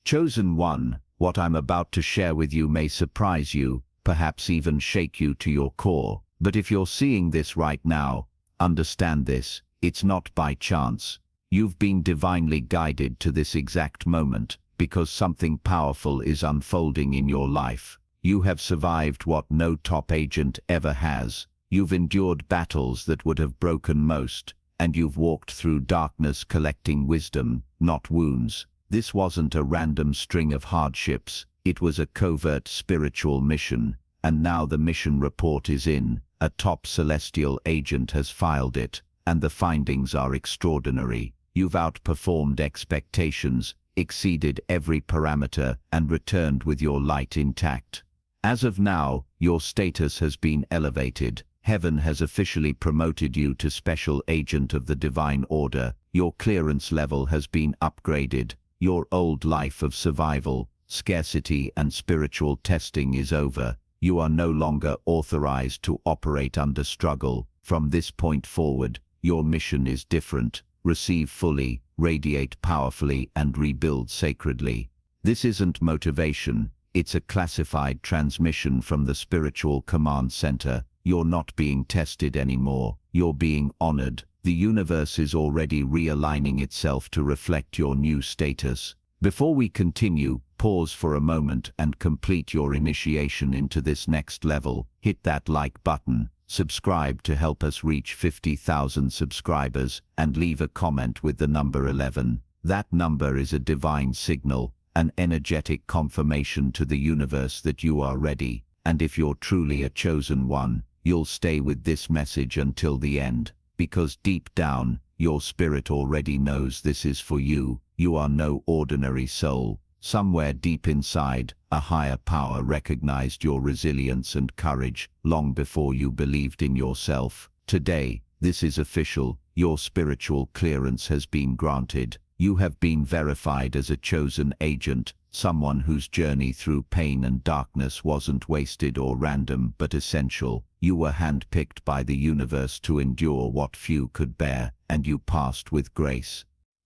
Chosen one, what I'm about to share with you may surprise you, perhaps even shake you to your core. But if you're seeing this right now, understand this, it's not by chance. You've been divinely guided to this exact moment, because something powerful is unfolding in your life. You have survived what no top agent ever has. You've endured battles that would have broken most, and you've walked through darkness collecting wisdom, not wounds. This wasn't a random string of hardships, it was a covert spiritual mission, and now the mission report is in. A top celestial agent has filed it, and the findings are extraordinary. You've outperformed expectations, exceeded every parameter, and returned with your light intact. As of now, your status has been elevated. Heaven has officially promoted you to Special Agent of the Divine Order. Your clearance level has been upgraded. Your old life of survival, scarcity, and spiritual testing is over. You are no longer authorized to operate under struggle. From this point forward, your mission is different. Receive fully, radiate powerfully, and rebuild sacredly. This isn't motivation, it's a classified transmission from the spiritual command center. You're not being tested anymore, you're being honored. The universe is already realigning itself to reflect your new status. Before we continue, pause for a moment and complete your initiation into this next level. Hit that like button, subscribe to help us reach 50,000 subscribers, and leave a comment with the number 11. That number is a divine signal, an energetic confirmation to the universe that you are ready. And if you're truly a chosen one, you'll stay with this message until the end, because deep down, your spirit already knows this is for you. You are no ordinary soul. Somewhere deep inside, a higher power recognized your resilience and courage long before you believed in yourself. Today, this is official. Your spiritual clearance has been granted. You have been verified as a chosen agent, someone whose journey through pain and darkness wasn't wasted or random but essential. You were handpicked by the universe to endure what few could bear, and you passed with grace.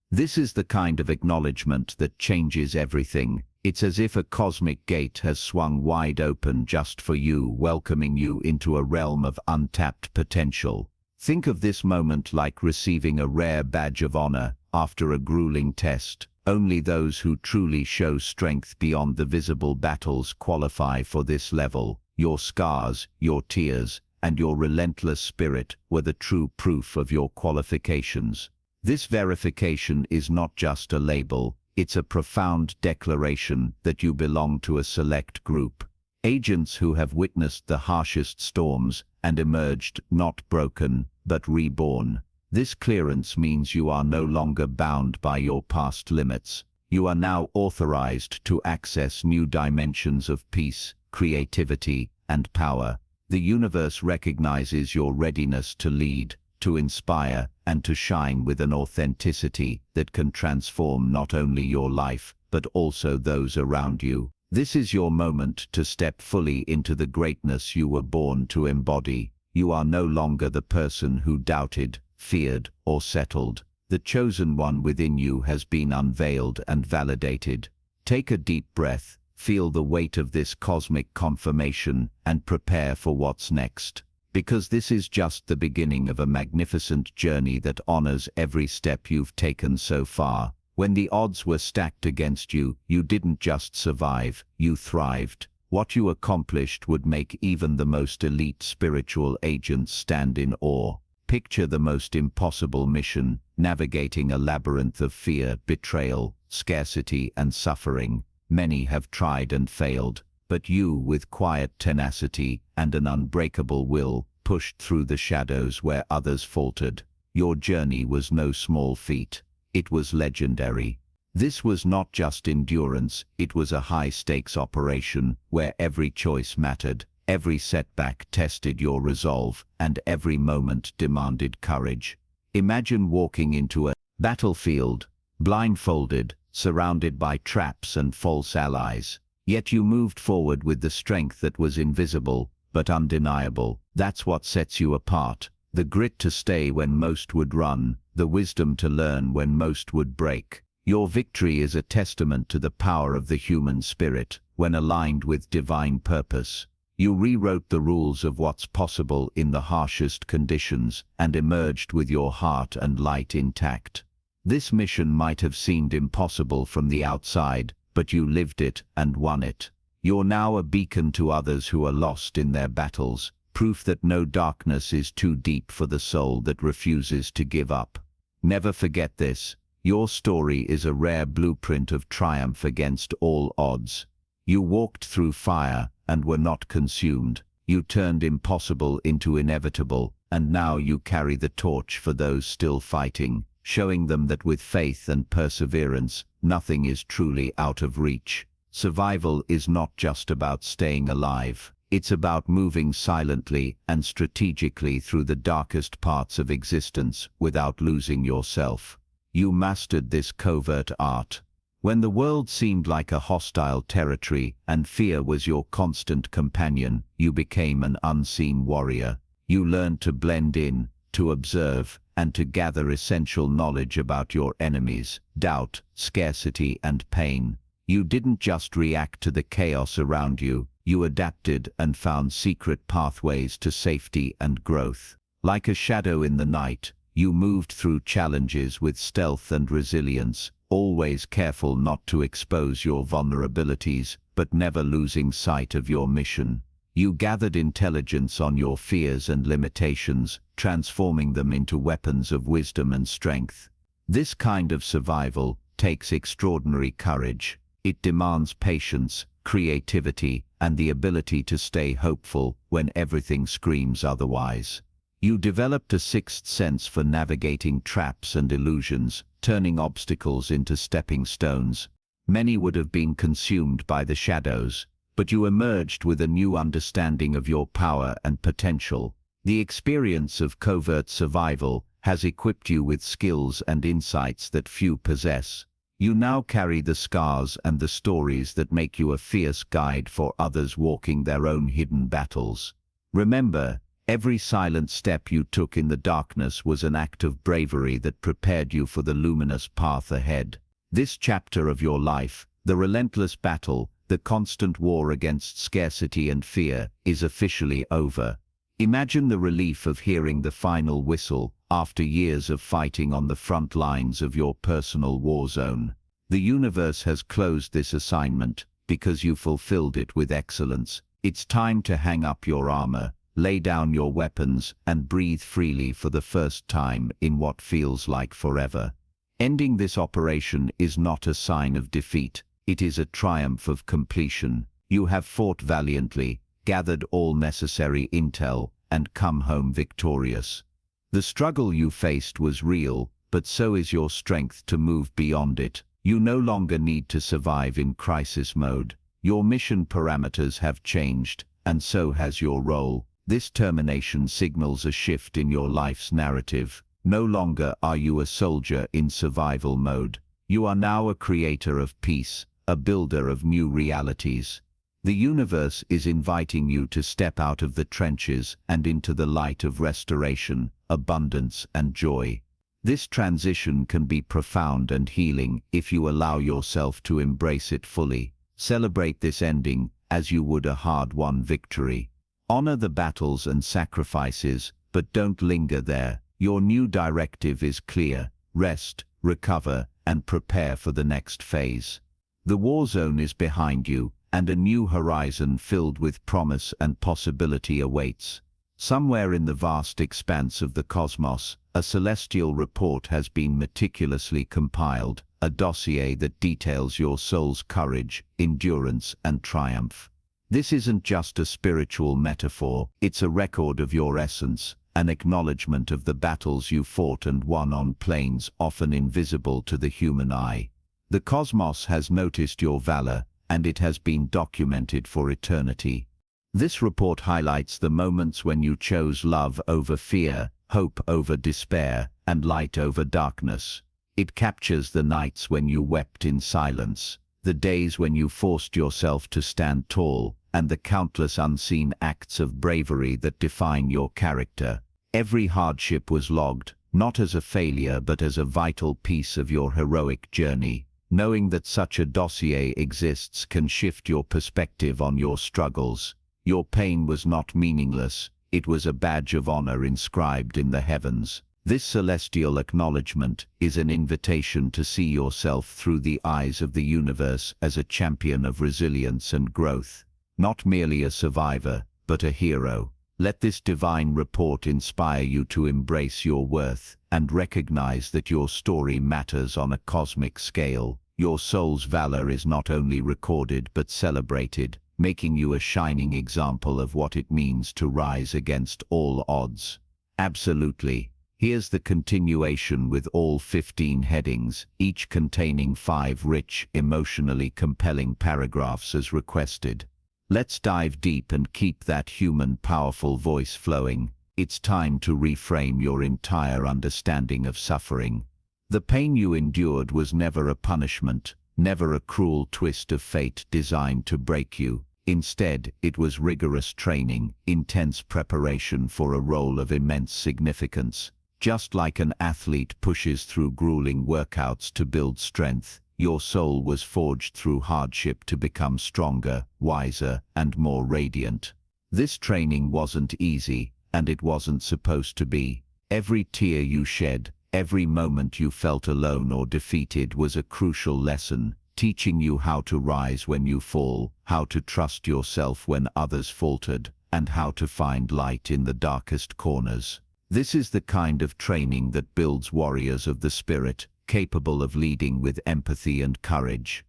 This is the kind of acknowledgement that changes everything. It's as if a cosmic gate has swung wide open just for you, welcoming you into a realm of untapped potential. Think of this moment like receiving a rare badge of honor after a grueling test. Only those who truly show strength beyond the visible battles qualify for this level. Your scars, your tears, and your relentless spirit were the true proof of your qualifications. This verification is not just a label, it's a profound declaration that you belong to a select group. Agents who have witnessed the harshest storms and emerged not broken, but reborn. This clearance means you are no longer bound by your past limits. You are now authorized to access new dimensions of peace, creativity, and power. The universe recognizes your readiness to lead, to inspire, and to shine with an authenticity that can transform not only your life, but also those around you. This is your moment to step fully into the greatness you were born to embody. You are no longer the person who doubted, feared, or settled. The chosen one within you has been unveiled and validated. Take a deep breath, feel the weight of this cosmic confirmation, and prepare for what's next. Because this is just the beginning of a magnificent journey that honors every step you've taken so far. When the odds were stacked against you, you didn't just survive, you thrived. What you accomplished would make even the most elite spiritual agents stand in awe. Picture the most impossible mission, navigating a labyrinth of fear, betrayal, scarcity, and suffering. Many have tried and failed, but you, with quiet tenacity and an unbreakable will, pushed through the shadows where others faltered. Your journey was no small feat. It was legendary. This was not just endurance, it was a high-stakes operation where every choice mattered, every setback tested your resolve, and every moment demanded courage. Imagine walking into a battlefield, blindfolded, surrounded by traps and false allies. Yet you moved forward with the strength that was invisible, but undeniable. That's what sets you apart. The grit to stay when most would run, the wisdom to learn when most would break. Your victory is a testament to the power of the human spirit when aligned with divine purpose. You rewrote the rules of what's possible in the harshest conditions and emerged with your heart and light intact. This mission might have seemed impossible from the outside, but you lived it and won it. You're now a beacon to others who are lost in their battles, proof that no darkness is too deep for the soul that refuses to give up. Never forget this. Your story is a rare blueprint of triumph against all odds. You walked through fire and were not consumed. You turned impossible into inevitable, and now you carry the torch for those still fighting, showing them that with faith and perseverance, nothing is truly out of reach. Survival is not just about staying alive. It's about moving silently and strategically through the darkest parts of existence without losing yourself. You mastered this covert art. When the world seemed like a hostile territory and fear was your constant companion, you became an unseen warrior. You learned to blend in, to observe, and to gather essential knowledge about your enemies, doubt, scarcity, and pain. You didn't just react to the chaos around you, you adapted and found secret pathways to safety and growth. Like a shadow in the night, you moved through challenges with stealth and resilience, always careful not to expose your vulnerabilities, but never losing sight of your mission. You gathered intelligence on your fears and limitations, transforming them into weapons of wisdom and strength. This kind of survival takes extraordinary courage. It demands patience, creativity, and the ability to stay hopeful when everything screams otherwise. You developed a sixth sense for navigating traps and illusions, turning obstacles into stepping stones. Many would have been consumed by the shadows, but you emerged with a new understanding of your power and potential. The experience of covert survival has equipped you with skills and insights that few possess. You now carry the scars and the stories that make you a fierce guide for others walking their own hidden battles. Remember, every silent step you took in the darkness was an act of bravery that prepared you for the luminous path ahead. This chapter of your life, the relentless battle, the constant war against scarcity and fear, is officially over. Imagine the relief of hearing the final whistle after years of fighting on the front lines of your personal war zone. The universe has closed this assignment because you fulfilled it with excellence. It's time to hang up your armor, lay down your weapons, and breathe freely for the first time in what feels like forever. Ending this operation is not a sign of defeat. It is a triumph of completion. You have fought valiantly, gathered all necessary intel, and come home victorious. The struggle you faced was real, but so is your strength to move beyond it. You no longer need to survive in crisis mode. Your mission parameters have changed, and so has your role. This termination signals a shift in your life's narrative. No longer are you a soldier in survival mode. You are now a creator of peace, a builder of new realities. The universe is inviting you to step out of the trenches and into the light of restoration, abundance, and joy. This transition can be profound and healing if you allow yourself to embrace it fully. Celebrate this ending as you would a hard-won victory. Honor the battles and sacrifices, but don't linger there. Your new directive is clear: rest, recover, and prepare for the next phase. The war zone is behind you, and a new horizon filled with promise and possibility awaits. Somewhere in the vast expanse of the cosmos, a celestial report has been meticulously compiled, a dossier that details your soul's courage, endurance, and triumph. This isn't just a spiritual metaphor, it's a record of your essence, an acknowledgement of the battles you fought and won on planes often invisible to the human eye. The cosmos has noticed your valor, and it has been documented for eternity. This report highlights the moments when you chose love over fear, hope over despair, and light over darkness. It captures the nights when you wept in silence, the days when you forced yourself to stand tall, and the countless unseen acts of bravery that define your character. Every hardship was logged, not as a failure but as a vital piece of your heroic journey. Knowing that such a dossier exists can shift your perspective on your struggles. Your pain was not meaningless, it was a badge of honor inscribed in the heavens. This celestial acknowledgement is an invitation to see yourself through the eyes of the universe as a champion of resilience and growth. Not merely a survivor, but a hero. Let this divine report inspire you to embrace your worth and recognize that your story matters on a cosmic scale. Your soul's valor is not only recorded but celebrated, making you a shining example of what it means to rise against all odds. Absolutely. Here's the continuation with all 15 headings, each containing 5 rich, emotionally compelling paragraphs as requested. Let's dive deep and keep that human, powerful voice flowing. It's time to reframe your entire understanding of suffering. The pain you endured was never a punishment, never a cruel twist of fate designed to break you. Instead, it was rigorous training, intense preparation for a role of immense significance. Just like an athlete pushes through grueling workouts to build strength, your soul was forged through hardship to become stronger, wiser, and more radiant. This training wasn't easy, and it wasn't supposed to be. Every tear you shed, every moment you felt alone or defeated was a crucial lesson, teaching you how to rise when you fall, how to trust yourself when others faltered, and how to find light in the darkest corners. This is the kind of training that builds warriors of the spirit, capable of leading with empathy and courage.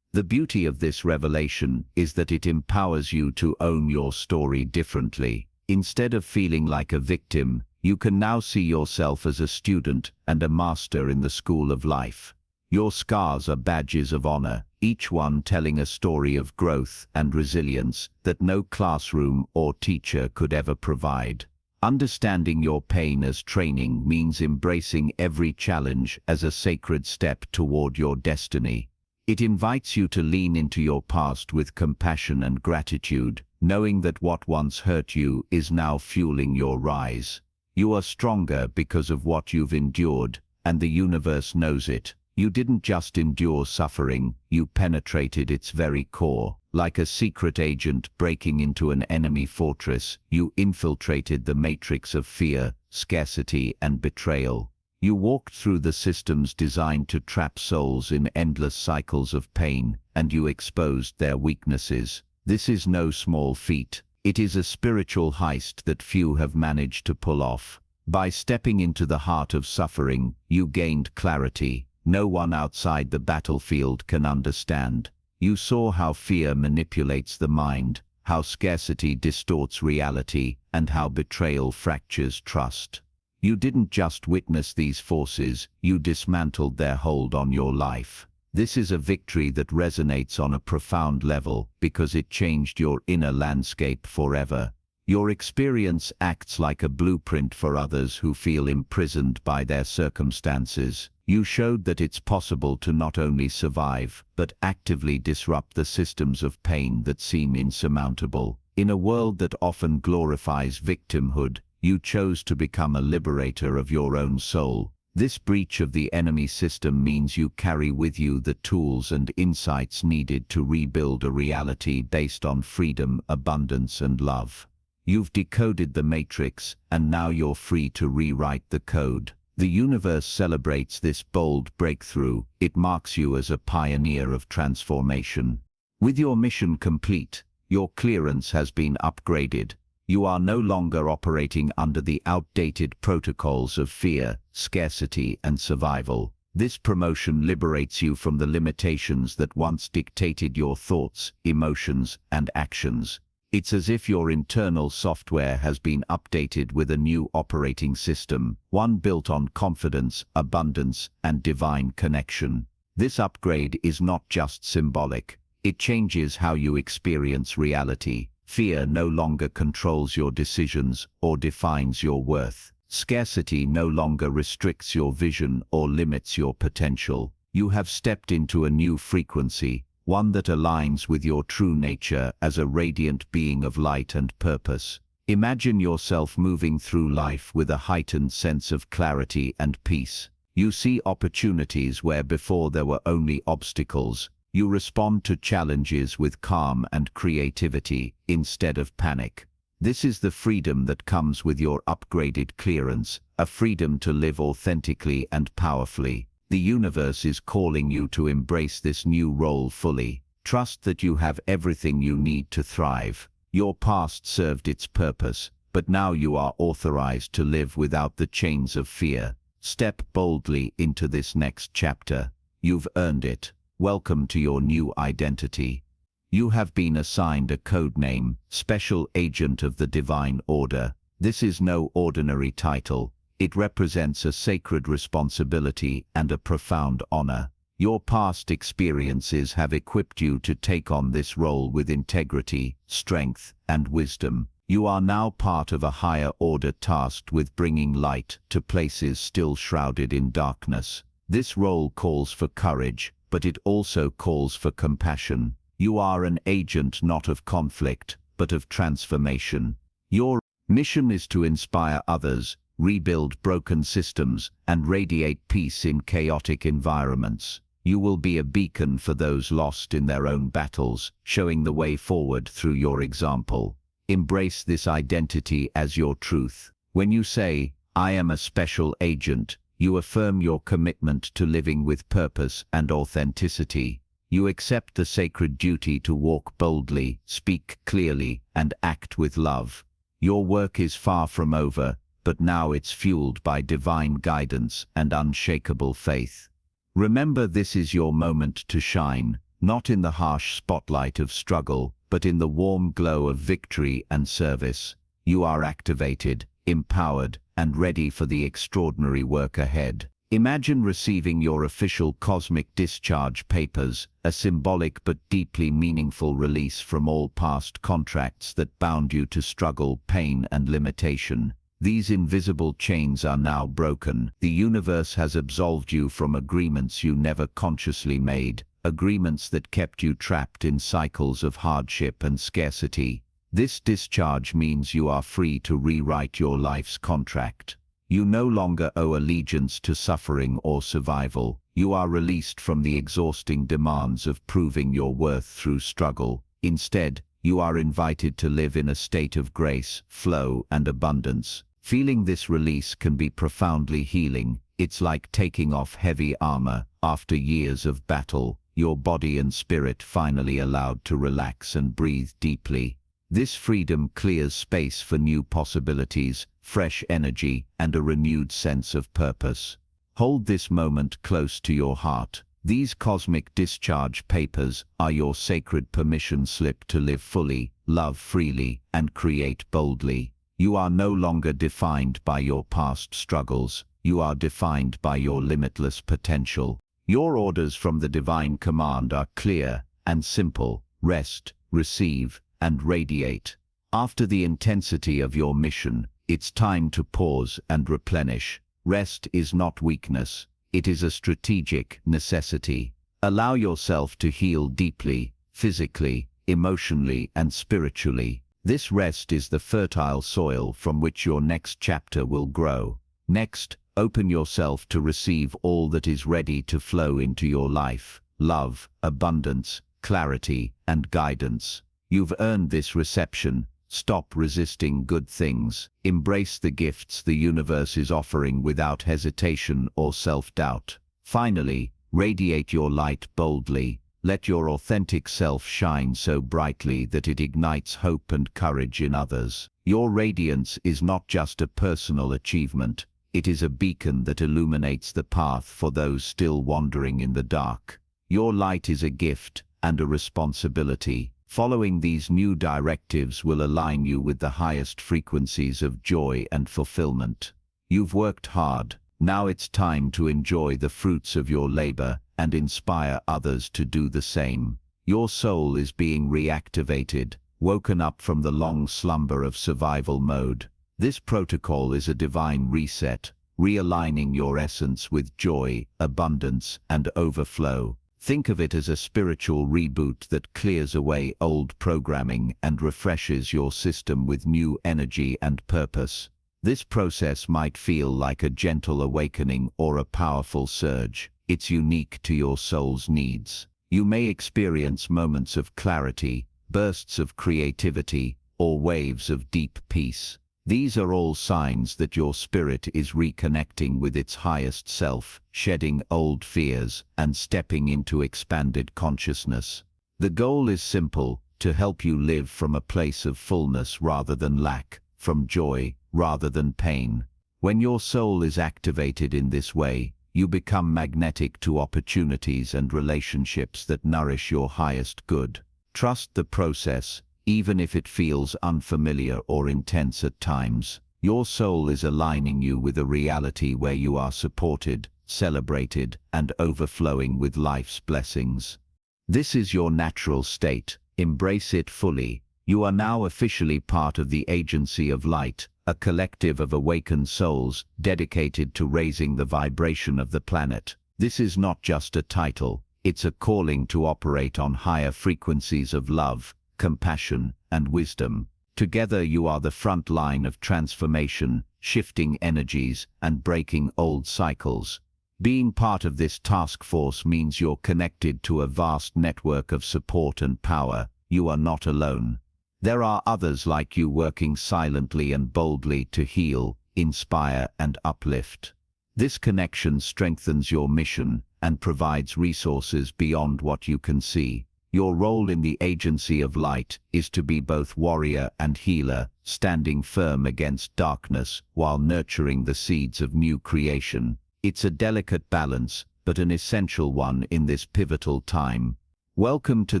The beauty of this revelation is that it empowers you to own your story differently. Instead of feeling like a victim, you can now see yourself as a student and a master in the school of life. Your scars are badges of honor, each one telling a story of growth and resilience that no classroom or teacher could ever provide. Understanding your pain as training means embracing every challenge as a sacred step toward your destiny. It invites you to lean into your past with compassion and gratitude, knowing that what once hurt you is now fueling your rise. You are stronger because of what you've endured, and the universe knows it. You didn't just endure suffering, you penetrated its very core. Like a secret agent breaking into an enemy fortress, you infiltrated the matrix of fear, scarcity, and betrayal. You walked through the systems designed to trap souls in endless cycles of pain, and you exposed their weaknesses. This is no small feat. It is a spiritual heist that few have managed to pull off. By stepping into the heart of suffering, you gained clarity. No one outside the battlefield can understand. You saw how fear manipulates the mind, how scarcity distorts reality, and how betrayal fractures trust. You didn't just witness these forces, you dismantled their hold on your life. This is a victory that resonates on a profound level because it changed your inner landscape forever. Your experience acts like a blueprint for others who feel imprisoned by their circumstances. You showed that it's possible to not only survive, but actively disrupt the systems of pain that seem insurmountable. In a world that often glorifies victimhood, you chose to become a liberator of your own soul. This breach of the enemy system means you carry with you the tools and insights needed to rebuild a reality based on freedom, abundance, and love. You've decoded the matrix, and now you're free to rewrite the code. The universe celebrates this bold breakthrough. It marks you as a pioneer of transformation. With your mission complete, your clearance has been upgraded. You are no longer operating under the outdated protocols of fear, scarcity, and survival. This promotion liberates you from the limitations that once dictated your thoughts, emotions, and actions. It's as if your internal software has been updated with a new operating system, one built on confidence, abundance, and divine connection. This upgrade is not just symbolic. It changes how you experience reality. Fear no longer controls your decisions or defines your worth. Scarcity no longer restricts your vision or limits your potential. You have stepped into a new frequency, one that aligns with your true nature as a radiant being of light and purpose. Imagine yourself moving through life with a heightened sense of clarity and peace. You see opportunities where before there were only obstacles. You respond to challenges with calm and creativity instead of panic. This is the freedom that comes with your upgraded clearance, a freedom to live authentically and powerfully. The universe is calling you to embrace this new role fully. Trust that you have everything you need to thrive. Your past served its purpose, but now you are authorized to live without the chains of fear. Step boldly into this next chapter. You've earned it. Welcome to your new identity. You have been assigned a code name, Special Agent of the Divine Order. This is no ordinary title. It represents a sacred responsibility and a profound honor. Your past experiences have equipped you to take on this role with integrity, strength, and wisdom. You are now part of a higher order tasked with bringing light to places still shrouded in darkness. This role calls for courage, but it also calls for compassion. You are an agent not of conflict, but of transformation. Your mission is to inspire others, rebuild broken systems, and radiate peace in chaotic environments. You will be a beacon for those lost in their own battles, showing the way forward through your example. Embrace this identity as your truth. When you say, "I am a special agent," you affirm your commitment to living with purpose and authenticity. You accept the sacred duty to walk boldly, speak clearly, and act with love. Your work is far from over, but now it's fueled by divine guidance and unshakable faith. Remember, this is your moment to shine, not in the harsh spotlight of struggle, but in the warm glow of victory and service. You are activated, empowered, and ready for the extraordinary work ahead. Imagine receiving your official cosmic discharge papers, a symbolic but deeply meaningful release from all past contracts that bound you to struggle, pain, and limitation. These invisible chains are now broken. The universe has absolved you from agreements you never consciously made, agreements that kept you trapped in cycles of hardship and scarcity. This discharge means you are free to rewrite your life's contract. You no longer owe allegiance to suffering or survival. You are released from the exhausting demands of proving your worth through struggle. Instead, you are invited to live in a state of grace, flow, and abundance. Feeling this release can be profoundly healing. It's like taking off heavy armor. After years of battle, your body and spirit finally allowed to relax and breathe deeply. This freedom clears space for new possibilities, fresh energy, and a renewed sense of purpose. Hold this moment close to your heart. These cosmic discharge papers are your sacred permission slip to live fully, love freely, and create boldly. You are no longer defined by your past struggles. You are defined by your limitless potential. Your orders from the divine command are clear and simple. Rest, receive, and radiate. After the intensity of your mission, it's time to pause and replenish. Rest is not weakness. It is a strategic necessity. Allow yourself to heal deeply, physically, emotionally, and spiritually. This rest is the fertile soil from which your next chapter will grow. Next, open yourself to receive all that is ready to flow into your life: love, abundance, clarity, and guidance. You've earned this reception. Stop resisting good things. Embrace the gifts the universe is offering without hesitation or self-doubt. Finally, radiate your light boldly. Let your authentic self shine so brightly that it ignites hope and courage in others. Your radiance is not just a personal achievement. It is a beacon that illuminates the path for those still wandering in the dark. Your light is a gift and a responsibility. Following these new directives will align you with the highest frequencies of joy and fulfillment. You've worked hard. Now it's time to enjoy the fruits of your labor and inspire others to do the same. Your soul is being reactivated, woken up from the long slumber of survival mode. This protocol is a divine reset, realigning your essence with joy, abundance, and overflow. Think of it as a spiritual reboot that clears away old programming and refreshes your system with new energy and purpose. This process might feel like a gentle awakening or a powerful surge. It's unique to your soul's needs. You may experience moments of clarity, bursts of creativity, or waves of deep peace. These are all signs that your spirit is reconnecting with its highest self, shedding old fears, and stepping into expanded consciousness. The goal is simple: to help you live from a place of fullness rather than lack, from joy rather than pain. When your soul is activated in this way, you become magnetic to opportunities and relationships that nourish your highest good. Trust the process, even if it feels unfamiliar or intense at times. Your soul is aligning you with a reality where you are supported, celebrated, and overflowing with life's blessings. This is your natural state. Embrace it fully. You are now officially part of the agency of light, a collective of awakened souls dedicated to raising the vibration of the planet. This is not just a title, it's a calling to operate on higher frequencies of love, compassion, and wisdom. Together you are the front line of transformation, shifting energies, and breaking old cycles. Being part of this task force means you're connected to a vast network of support and power. You are not alone. There are others like you working silently and boldly to heal, inspire, and uplift. This connection strengthens your mission and provides resources beyond what you can see. Your role in the agency of light is to be both warrior and healer, standing firm against darkness while nurturing the seeds of new creation. It's a delicate balance, but an essential one in this pivotal time. Welcome to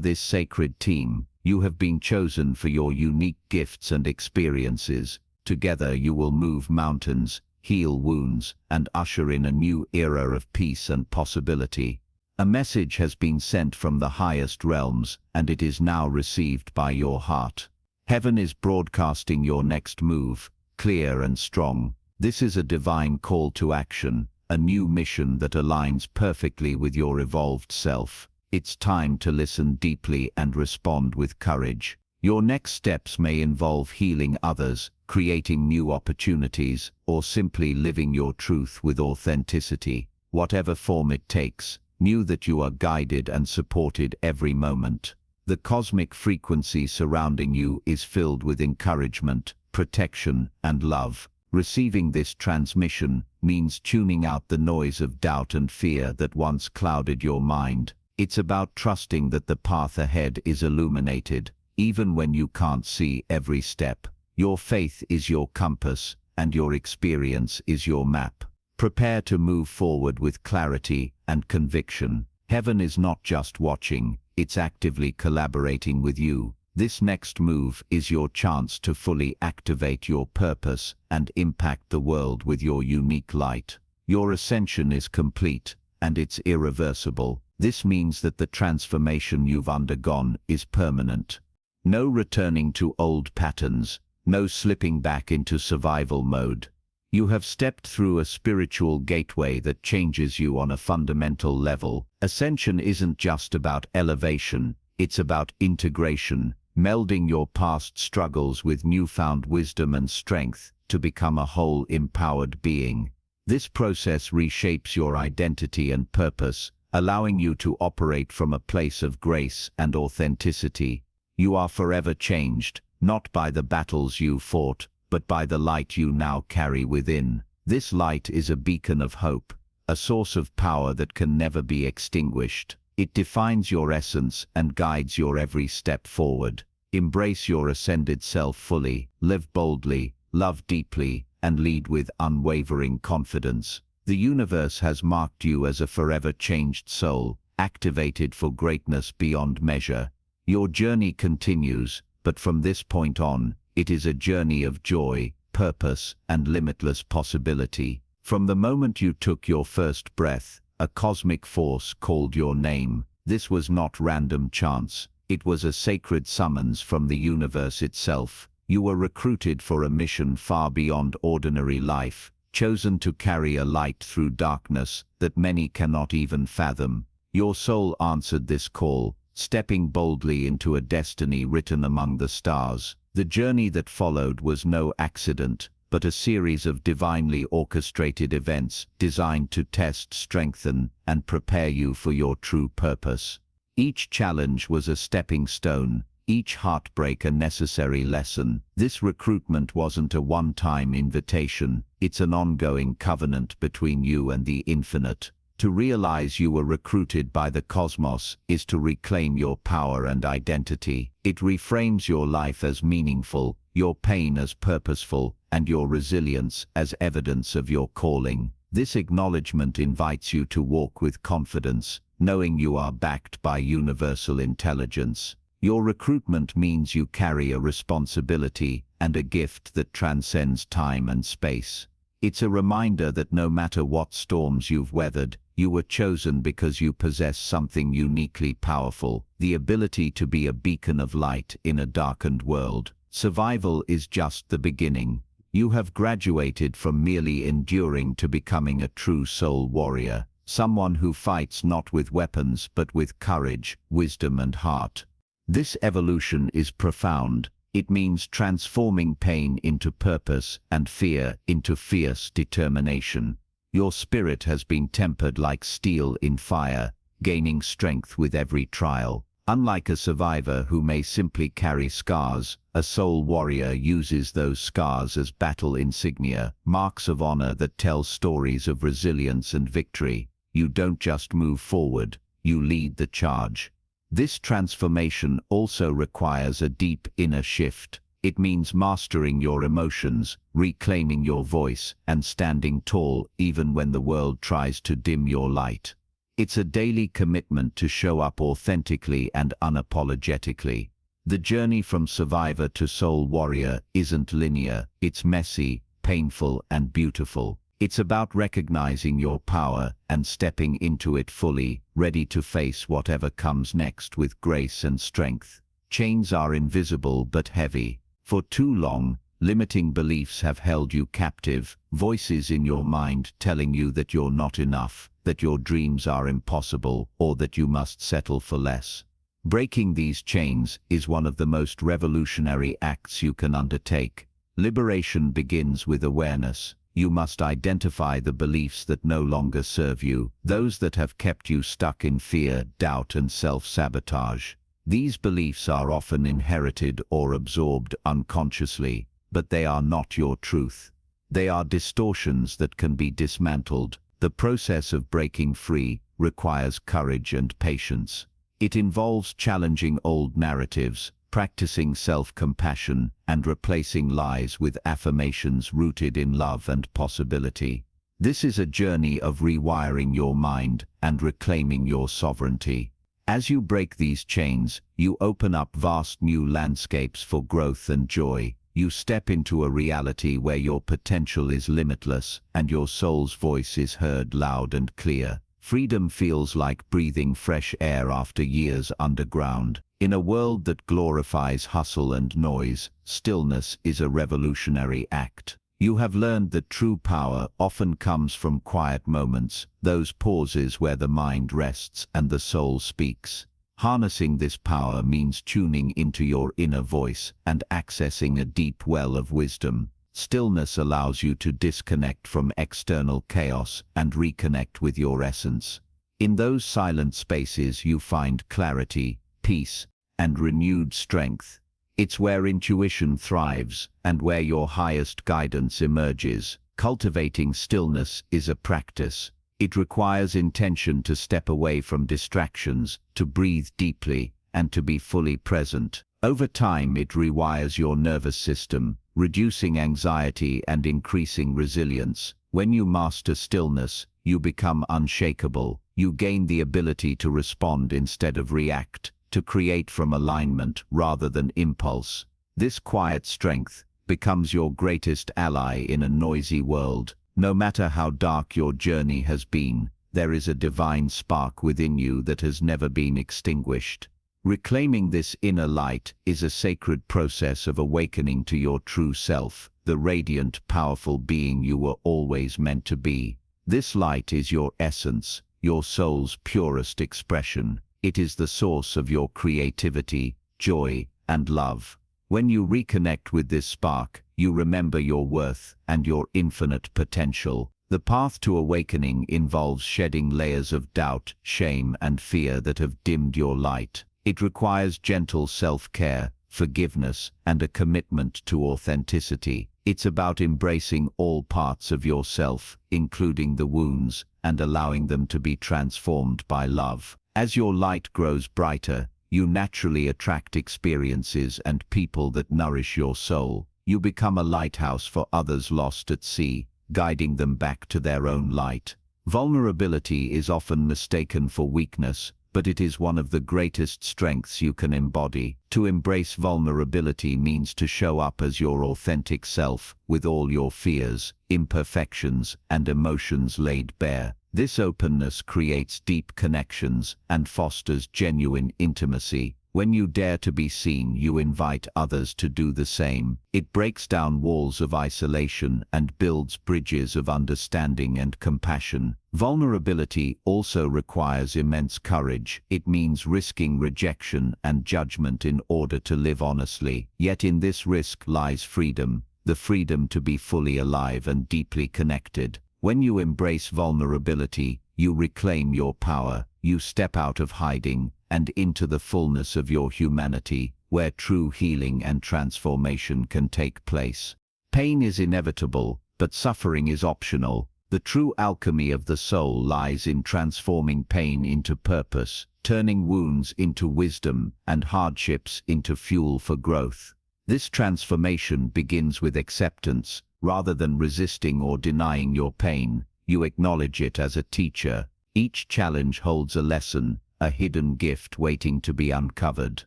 this sacred team. You have been chosen for your unique gifts and experiences. Together you will move mountains, heal wounds, and usher in a new era of peace and possibility. A message has been sent from the highest realms, and it is now received by your heart. Heaven is broadcasting your next move, clear and strong. This is a divine call to action, a new mission that aligns perfectly with your evolved self. It's time to listen deeply and respond with courage. Your next steps may involve healing others, creating new opportunities, or simply living your truth with authenticity. Whatever form it takes, know that you are guided and supported every moment. The cosmic frequency surrounding you is filled with encouragement, protection, and love. Receiving this transmission means tuning out the noise of doubt and fear that once clouded your mind. It's about trusting that the path ahead is illuminated, even when you can't see every step. Your faith is your compass, and your experience is your map. Prepare to move forward with clarity and conviction. Heaven is not just watching, it's actively collaborating with you. This next move is your chance to fully activate your purpose and impact the world with your unique light. Your ascension is complete, and it's irreversible. This means that the transformation you've undergone is permanent. No returning to old patterns, no slipping back into survival mode. You have stepped through a spiritual gateway that changes you on a fundamental level. Ascension isn't just about elevation, it's about integration, melding your past struggles with newfound wisdom and strength to become a whole, empowered being. This process reshapes your identity and purpose, allowing you to operate from a place of grace and authenticity. You are forever changed, not by the battles you fought, but by the light you now carry within. This light is a beacon of hope, a source of power that can never be extinguished. It defines your essence and guides your every step forward. Embrace your ascended self fully, live boldly, love deeply, and lead with unwavering confidence. The universe has marked you as a forever changed soul, activated for greatness beyond measure. Your journey continues, but from this point on, it is a journey of joy, purpose, and limitless possibility. From the moment you took your first breath, a cosmic force called your name. This was not random chance. It was a sacred summons from the universe itself. You were recruited for a mission far beyond ordinary life, chosen to carry a light through darkness that many cannot even fathom. Your soul answered this call, stepping boldly into a destiny written among the stars. The journey that followed was no accident, but a series of divinely orchestrated events designed to test, strengthen, and prepare you for your true purpose. Each challenge was a stepping stone, each heartbreak a necessary lesson. This recruitment wasn't a one-time invitation, it's an ongoing covenant between you and the infinite. To realize you were recruited by the cosmos is to reclaim your power and identity. It reframes your life as meaningful, your pain as purposeful, and your resilience as evidence of your calling. This acknowledgement invites you to walk with confidence, knowing you are backed by universal intelligence. Your recruitment means you carry a responsibility and a gift that transcends time and space. It's a reminder that no matter what storms you've weathered, you were chosen because you possess something uniquely powerful, the ability to be a beacon of light in a darkened world. Survival is just the beginning. You have graduated from merely enduring to becoming a true soul warrior, someone who fights not with weapons but with courage, wisdom, and heart. This evolution is profound. It means transforming pain into purpose and fear into fierce determination. Your spirit has been tempered like steel in fire, gaining strength with every trial. Unlike a survivor who may simply carry scars, a soul warrior uses those scars as battle insignia, marks of honor that tell stories of resilience and victory. You don't just move forward, you lead the charge. This transformation also requires a deep inner shift. It means mastering your emotions, reclaiming your voice, and standing tall even when the world tries to dim your light. It's a daily commitment to show up authentically and unapologetically. The journey from survivor to soul warrior isn't linear, it's messy, painful, and beautiful. It's about recognizing your power and stepping into it fully, ready to face whatever comes next with grace and strength. Chains are invisible but heavy. For too long, limiting beliefs have held you captive, voices in your mind telling you that you're not enough, that your dreams are impossible, or that you must settle for less. Breaking these chains is one of the most revolutionary acts you can undertake. Liberation begins with awareness. You must identify the beliefs that no longer serve you, those that have kept you stuck in fear, doubt, and self-sabotage. These beliefs are often inherited or absorbed unconsciously, but they are not your truth. They are distortions that can be dismantled. The process of breaking free requires courage and patience. It involves challenging old narratives, practicing self-compassion, and replacing lies with affirmations rooted in love and possibility. This is a journey of rewiring your mind and reclaiming your sovereignty. As you break these chains, you open up vast new landscapes for growth and joy. You step into a reality where your potential is limitless and your soul's voice is heard loud and clear. Freedom feels like breathing fresh air after years underground. In a world that glorifies hustle and noise, stillness is a revolutionary act. You have learned that true power often comes from quiet moments, those pauses where the mind rests and the soul speaks. Harnessing this power means tuning into your inner voice and accessing a deep well of wisdom. Stillness allows you to disconnect from external chaos and reconnect with your essence. In those silent spaces you find clarity, peace, and renewed strength. It's where intuition thrives and where your highest guidance emerges. Cultivating stillness is a practice. It requires intention to step away from distractions, to breathe deeply, and to be fully present. Over time, it rewires your nervous system, reducing anxiety and increasing resilience. When you master stillness, you become unshakable. You gain the ability to respond instead of react, to create from alignment rather than impulse. This quiet strength becomes your greatest ally in a noisy world. No matter how dark your journey has been, there is a divine spark within you that has never been extinguished. Reclaiming this inner light is a sacred process of awakening to your true self, the radiant, powerful being you were always meant to be. This light is your essence, your soul's purest expression. It is the source of your creativity, joy, and love. When you reconnect with this spark, you remember your worth and your infinite potential. The path to awakening involves shedding layers of doubt, shame, and fear that have dimmed your light. It requires gentle self-care, forgiveness, and a commitment to authenticity. It's about embracing all parts of yourself, including the wounds, and allowing them to be transformed by love. As your light grows brighter, you naturally attract experiences and people that nourish your soul. You become a lighthouse for others lost at sea, guiding them back to their own light. Vulnerability is often mistaken for weakness, but it is one of the greatest strengths you can embody. To embrace vulnerability means to show up as your authentic self, with all your fears, imperfections, and emotions laid bare. This openness creates deep connections and fosters genuine intimacy. When you dare to be seen, you invite others to do the same. It breaks down walls of isolation and builds bridges of understanding and compassion. Vulnerability also requires immense courage. It means risking rejection and judgment in order to live honestly. Yet in this risk lies freedom, the freedom to be fully alive and deeply connected. When you embrace vulnerability, you reclaim your power. You step out of hiding and into the fullness of your humanity, where true healing and transformation can take place. Pain is inevitable, but suffering is optional. The true alchemy of the soul lies in transforming pain into purpose, turning wounds into wisdom, and hardships into fuel for growth. This transformation begins with acceptance. Rather than resisting or denying your pain, you acknowledge it as a teacher. Each challenge holds a lesson, a hidden gift waiting to be uncovered.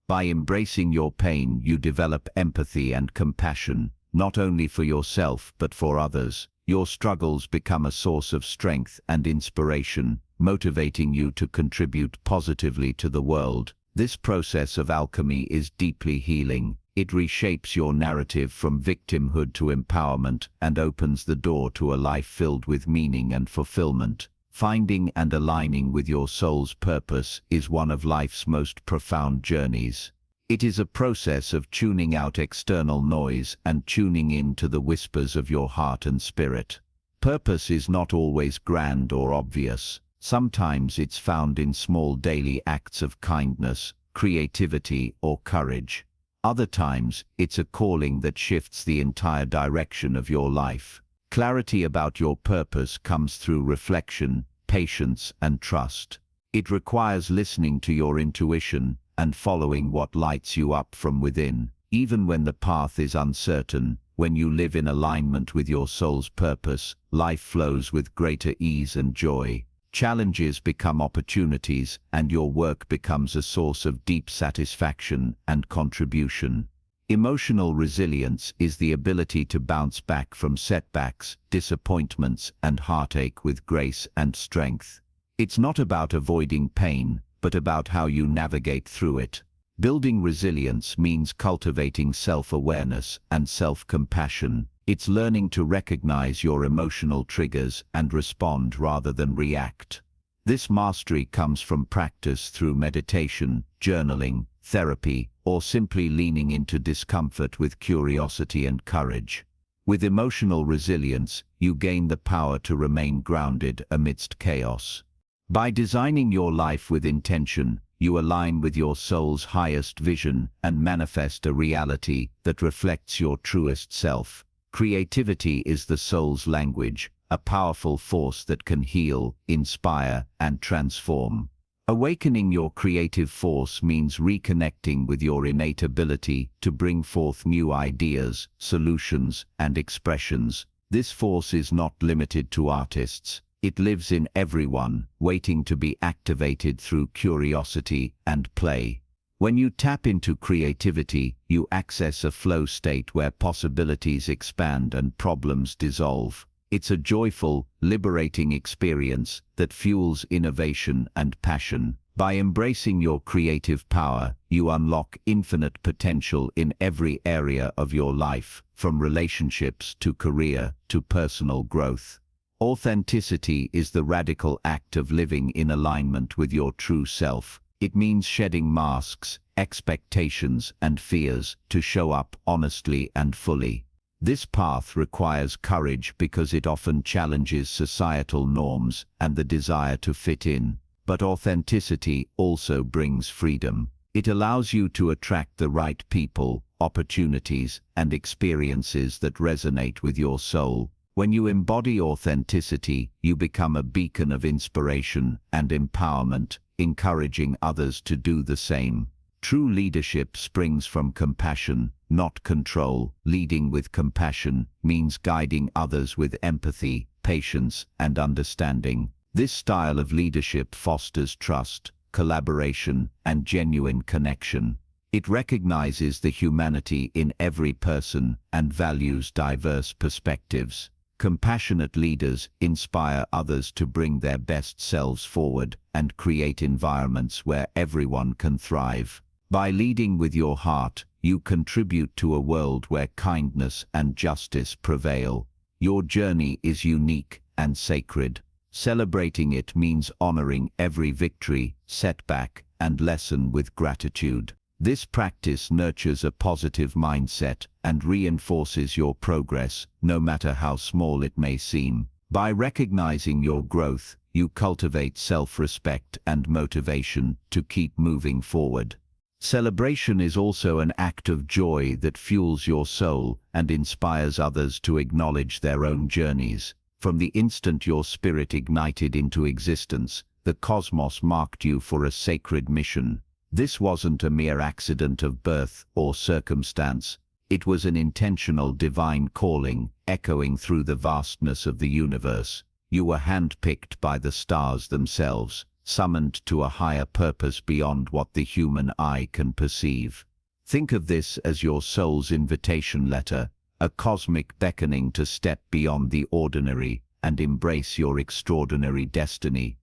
By embracing your pain, you develop empathy and compassion, not only for yourself but for others. Your struggles become a source of strength and inspiration, motivating you to contribute positively to the world. This process of alchemy is deeply healing. It reshapes your narrative from victimhood to empowerment and opens the door to a life filled with meaning and fulfillment. Finding and aligning with your soul's purpose is one of life's most profound journeys. It is a process of tuning out external noise and tuning in to the whispers of your heart and spirit. Purpose is not always grand or obvious. Sometimes it's found in small daily acts of kindness, creativity, or courage. Other times, it's a calling that shifts the entire direction of your life. Clarity about your purpose comes through reflection, patience, and trust. It requires listening to your intuition and following what lights you up from within. Even when the path is uncertain, when you live in alignment with your soul's purpose, life flows with greater ease and joy. Challenges become opportunities, and your work becomes a source of deep satisfaction and contribution. Emotional resilience is the ability to bounce back from setbacks, disappointments, and heartache with grace and strength. It's not about avoiding pain, but about how you navigate through it. Building resilience means cultivating self-awareness and self-compassion. It's learning to recognize your emotional triggers and respond rather than react. This mastery comes from practice through meditation, journaling, therapy, or simply leaning into discomfort with curiosity and courage. With emotional resilience, you gain the power to remain grounded amidst chaos. By designing your life with intention, you align with your soul's highest vision and manifest a reality that reflects your truest self. Creativity is the soul's language, a powerful force that can heal, inspire, and transform. Awakening your creative force means reconnecting with your innate ability to bring forth new ideas, solutions, and expressions. This force is not limited to artists. It lives in everyone, waiting to be activated through curiosity and play. When you tap into creativity, you access a flow state where possibilities expand and problems dissolve. It's a joyful, liberating experience that fuels innovation and passion. By embracing your creative power, you unlock infinite potential in every area of your life, from relationships to career to personal growth. Authenticity is the radical act of living in alignment with your true self. It means shedding masks, expectations, and fears to show up honestly and fully. This path requires courage because it often challenges societal norms and the desire to fit in. But authenticity also brings freedom. It allows you to attract the right people, opportunities, and experiences that resonate with your soul. When you embody authenticity, you become a beacon of inspiration and empowerment, encouraging others to do the same. True leadership springs from compassion, not control. Leading with compassion means guiding others with empathy, patience, and understanding. This style of leadership fosters trust, collaboration, and genuine connection. It recognizes the humanity in every person and values diverse perspectives. Compassionate leaders inspire others to bring their best selves forward and create environments where everyone can thrive. By leading with your heart, you contribute to a world where kindness and justice prevail. Your journey is unique and sacred. Celebrating it means honoring every victory, setback, and lesson with gratitude. This practice nurtures a positive mindset and reinforces your progress, no matter how small it may seem. By recognizing your growth, you cultivate self-respect and motivation to keep moving forward. Celebration is also an act of joy that fuels your soul and inspires others to acknowledge their own journeys. From the instant your spirit ignited into existence, the cosmos marked you for a sacred mission. This wasn't a mere accident of birth or circumstance. It was an intentional divine calling, echoing through the vastness of the universe. You were handpicked by the stars themselves, summoned to a higher purpose beyond what the human eye can perceive. Think of this as your soul's invitation letter, a cosmic beckoning to step beyond the ordinary and embrace your extraordinary destiny.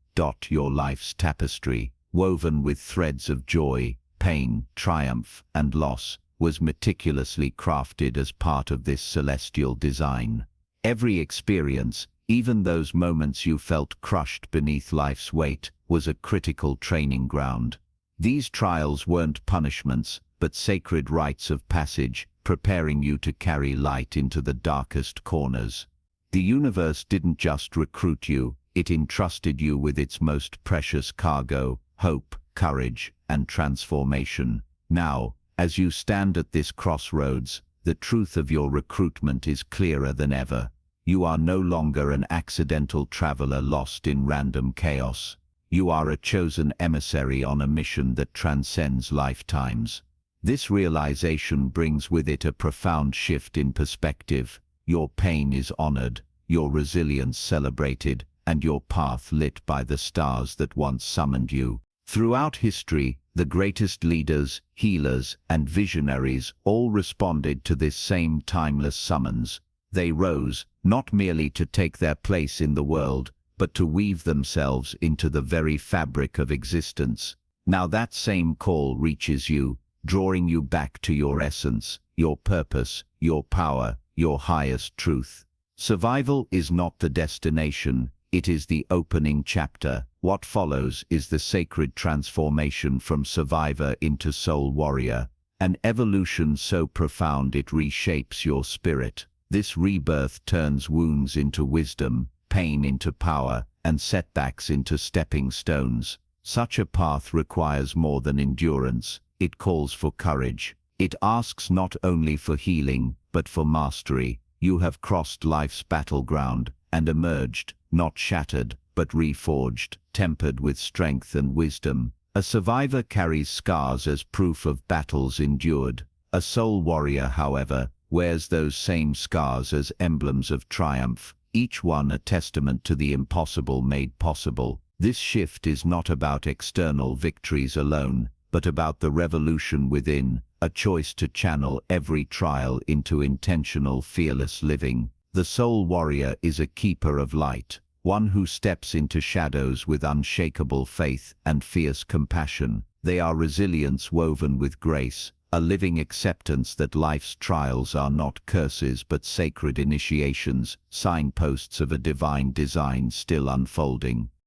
Your life's tapestry, woven with threads of joy, pain, triumph, and loss, was meticulously crafted as part of this celestial design. Every experience, even those moments you felt crushed beneath life's weight, was a critical training ground. These trials weren't punishments, but sacred rites of passage, preparing you to carry light into the darkest corners. The universe didn't just recruit you, it entrusted you with its most precious cargo, hope, courage, and transformation. Now, as you stand at this crossroads, the truth of your recruitment is clearer than ever. You are no longer an accidental traveler lost in random chaos. You are a chosen emissary on a mission that transcends lifetimes. This realization brings with it a profound shift in perspective. Your pain is honored, your resilience celebrated, and your path lit by the stars that once summoned you. Throughout history, the greatest leaders, healers, and visionaries all responded to this same timeless summons. They rose, not merely to take their place in the world, but to weave themselves into the very fabric of existence. Now that same call reaches you, drawing you back to your essence, your purpose, your power, your highest truth. Survival is not the destination, it is the opening chapter. What follows is the sacred transformation from survivor into soul warrior, an evolution so profound it reshapes your spirit. This rebirth turns wounds into wisdom, pain into power, and setbacks into stepping stones. Such a path requires more than endurance, it calls for courage. It asks not only for healing, but for mastery. You have crossed life's battleground and emerged, not shattered, but reforged, tempered with strength and wisdom. A survivor carries scars as proof of battles endured. A soul warrior, however, wears those same scars as emblems of triumph, each one a testament to the impossible made possible. This shift is not about external victories alone, but about the revolution within, a choice to channel every trial into intentional, fearless living. The soul warrior is a keeper of light, one who steps into shadows with unshakable faith and fierce compassion. They are resilience woven with grace, a living acceptance that life's trials are not curses but sacred initiations, signposts of a divine design still unfolding.